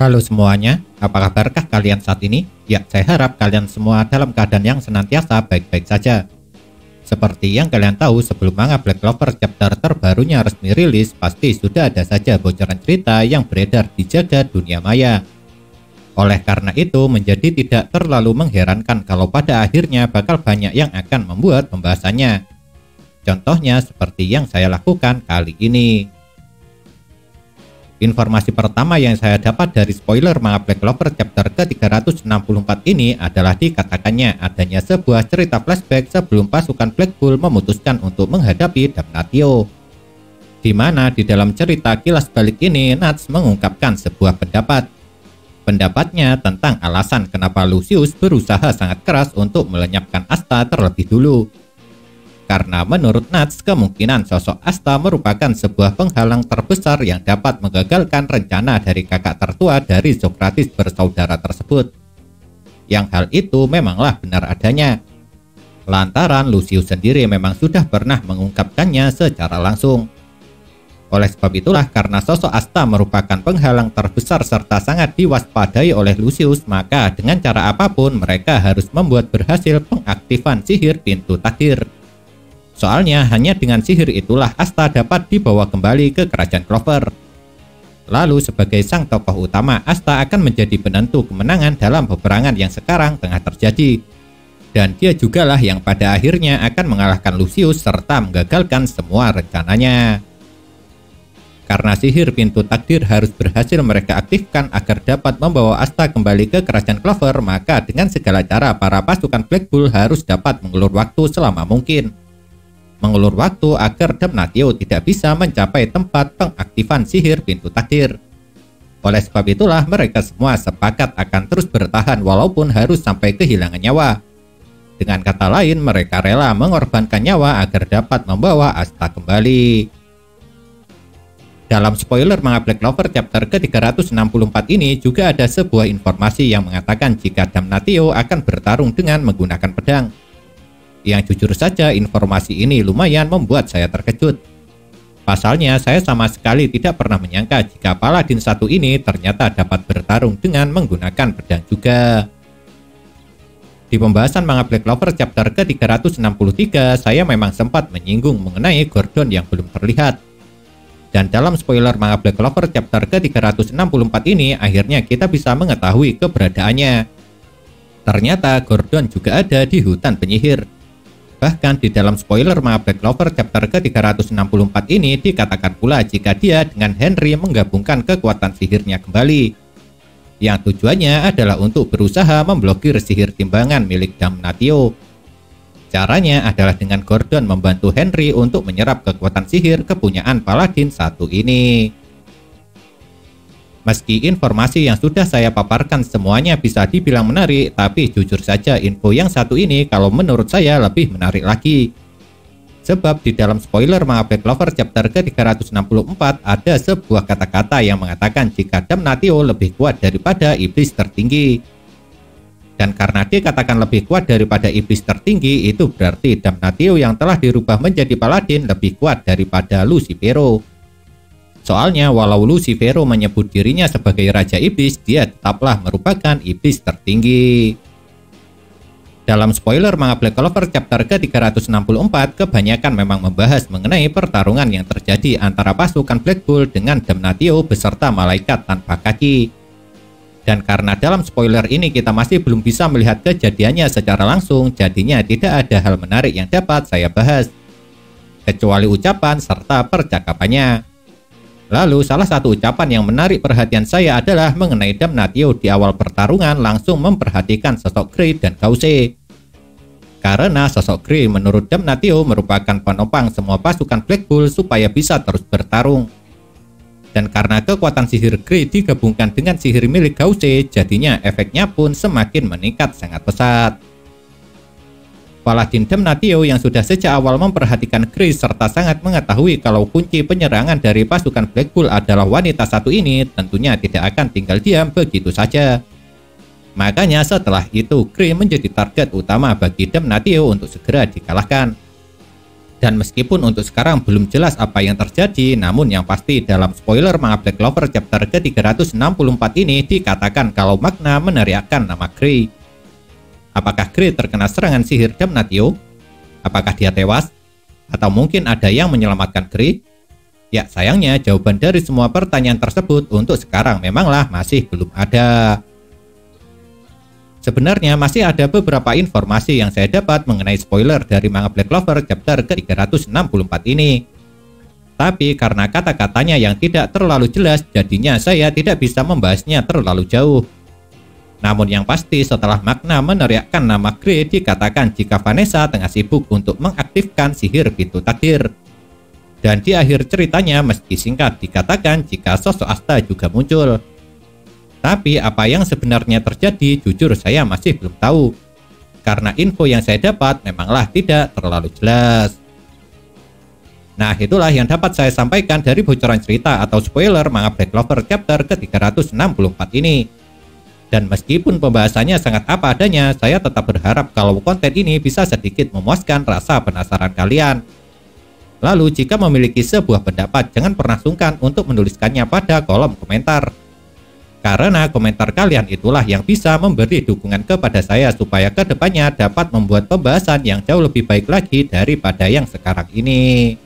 Halo semuanya, apa kabarkah kalian saat ini? Ya, saya harap kalian semua dalam keadaan yang senantiasa baik-baik saja. Seperti yang kalian tahu, sebelum manga Black Clover chapter terbarunya resmi rilis, pasti sudah ada saja bocoran cerita yang beredar di jagat dunia maya. Oleh karena itu, menjadi tidak terlalu mengherankan kalau pada akhirnya bakal banyak yang akan membuat pembahasannya. Contohnya seperti yang saya lakukan kali ini. Informasi pertama yang saya dapat dari spoiler manga Black Clover chapter ke-364 ini adalah dikatakannya adanya sebuah cerita flashback sebelum pasukan Black Bull memutuskan untuk menghadapi Damnatio. Di mana di dalam cerita kilas balik ini Nuts mengungkapkan sebuah pendapat. Pendapatnya tentang alasan kenapa Lucius berusaha sangat keras untuk melenyapkan Asta terlebih dulu. Karena menurut Nuts, kemungkinan sosok Asta merupakan sebuah penghalang terbesar yang dapat menggagalkan rencana dari kakak tertua dari Socrates bersaudara tersebut. Yang hal itu memanglah benar adanya. Lantaran Lucius sendiri memang sudah pernah mengungkapkannya secara langsung. Oleh sebab itulah, karena sosok Asta merupakan penghalang terbesar serta sangat diwaspadai oleh Lucius, maka dengan cara apapun mereka harus membuat berhasil pengaktifan sihir pintu takdir. Soalnya hanya dengan sihir itulah Asta dapat dibawa kembali ke kerajaan Clover. Lalu sebagai sang tokoh utama, Asta akan menjadi penentu kemenangan dalam peperangan yang sekarang tengah terjadi. Dan dia jugalah yang pada akhirnya akan mengalahkan Lucius serta menggagalkan semua rencananya. Karena sihir pintu takdir harus berhasil mereka aktifkan agar dapat membawa Asta kembali ke kerajaan Clover, maka dengan segala cara para pasukan Black Bull harus dapat mengulur waktu selama mungkin. Mengulur waktu agar Damnatio tidak bisa mencapai tempat pengaktifan sihir pintu takdir. Oleh sebab itulah mereka semua sepakat akan terus bertahan walaupun harus sampai kehilangan nyawa. Dengan kata lain, mereka rela mengorbankan nyawa agar dapat membawa Asta kembali. Dalam spoiler manga Black Clover chapter ke-364 ini juga ada sebuah informasi yang mengatakan jika Damnatio akan bertarung dengan menggunakan pedang. Yang jujur saja informasi ini lumayan membuat saya terkejut. Pasalnya saya sama sekali tidak pernah menyangka jika Paladin satu ini ternyata dapat bertarung dengan menggunakan pedang juga. Di pembahasan manga Black Clover chapter ke-363 saya memang sempat menyinggung mengenai Gordon yang belum terlihat. Dan dalam spoiler manga Black Clover chapter ke-364 ini akhirnya kita bisa mengetahui keberadaannya. Ternyata Gordon juga ada di hutan penyihir. Bahkan di dalam spoiler manga Black Clover chapter ke-364 ini dikatakan pula jika dia dengan Henry menggabungkan kekuatan sihirnya kembali. Yang tujuannya adalah untuk berusaha memblokir sihir timbangan milik Damnatio. Caranya adalah dengan Gordon membantu Henry untuk menyerap kekuatan sihir kepunyaan Paladin satu ini. Meski informasi yang sudah saya paparkan semuanya bisa dibilang menarik, tapi jujur saja info yang satu ini kalau menurut saya lebih menarik lagi. Sebab di dalam spoiler manga Black Clover chapter ke-364 ada sebuah kata-kata yang mengatakan jika Damnatio lebih kuat daripada iblis tertinggi. Dan karena dikatakan lebih kuat daripada iblis tertinggi, itu berarti Damnatio yang telah dirubah menjadi Paladin lebih kuat daripada Lucifero. Soalnya walau Lucifero menyebut dirinya sebagai Raja Iblis, dia tetaplah merupakan iblis tertinggi. Dalam spoiler manga Black Clover chapter ke-364, kebanyakan memang membahas mengenai pertarungan yang terjadi antara pasukan Black Bull dengan Damnatio beserta malaikat tanpa kaki. Dan karena dalam spoiler ini kita masih belum bisa melihat kejadiannya secara langsung, jadinya tidak ada hal menarik yang dapat saya bahas. Kecuali ucapan serta percakapannya. Lalu salah satu ucapan yang menarik perhatian saya adalah mengenai Damnatio di awal pertarungan langsung memperhatikan sosok Grey dan Gauze. Karena sosok Grey menurut Damnatio merupakan penopang semua pasukan Black Bull supaya bisa terus bertarung. Dan karena kekuatan sihir Grey digabungkan dengan sihir milik Gauze, jadinya efeknya pun semakin meningkat sangat pesat. Paladin Damnatio yang sudah sejak awal memperhatikan Grey serta sangat mengetahui kalau kunci penyerangan dari pasukan Black Bull adalah wanita satu ini tentunya tidak akan tinggal diam begitu saja. Makanya setelah itu Grey menjadi target utama bagi Damnatio untuk segera dikalahkan. Dan meskipun untuk sekarang belum jelas apa yang terjadi, namun yang pasti dalam spoiler manga Black Clover chapter ke-364 ini dikatakan kalau Magna meneriakkan nama Grey. Apakah Grey terkena serangan sihir Damnatio? Apakah dia tewas? Atau mungkin ada yang menyelamatkan Grey? Ya, sayangnya jawaban dari semua pertanyaan tersebut untuk sekarang memanglah masih belum ada. Sebenarnya masih ada beberapa informasi yang saya dapat mengenai spoiler dari manga Black Clover chapter ke-364 ini. Tapi karena kata-katanya yang tidak terlalu jelas, jadinya saya tidak bisa membahasnya terlalu jauh. Namun yang pasti setelah Magna meneriakkan nama Grey, dikatakan jika Vanessa tengah sibuk untuk mengaktifkan sihir pintu takdir. Dan di akhir ceritanya meski singkat dikatakan jika sosok Asta juga muncul. Tapi apa yang sebenarnya terjadi jujur saya masih belum tahu. Karena info yang saya dapat memanglah tidak terlalu jelas. Nah, itulah yang dapat saya sampaikan dari bocoran cerita atau spoiler manga Black Clover chapter ke-364 ini. Dan meskipun pembahasannya sangat apa adanya, saya tetap berharap kalau konten ini bisa sedikit memuaskan rasa penasaran kalian. Lalu jika memiliki sebuah pendapat, jangan pernah sungkan untuk menuliskannya pada kolom komentar. Karena komentar kalian itulah yang bisa memberi dukungan kepada saya supaya kedepannya dapat membuat pembahasan yang jauh lebih baik lagi daripada yang sekarang ini.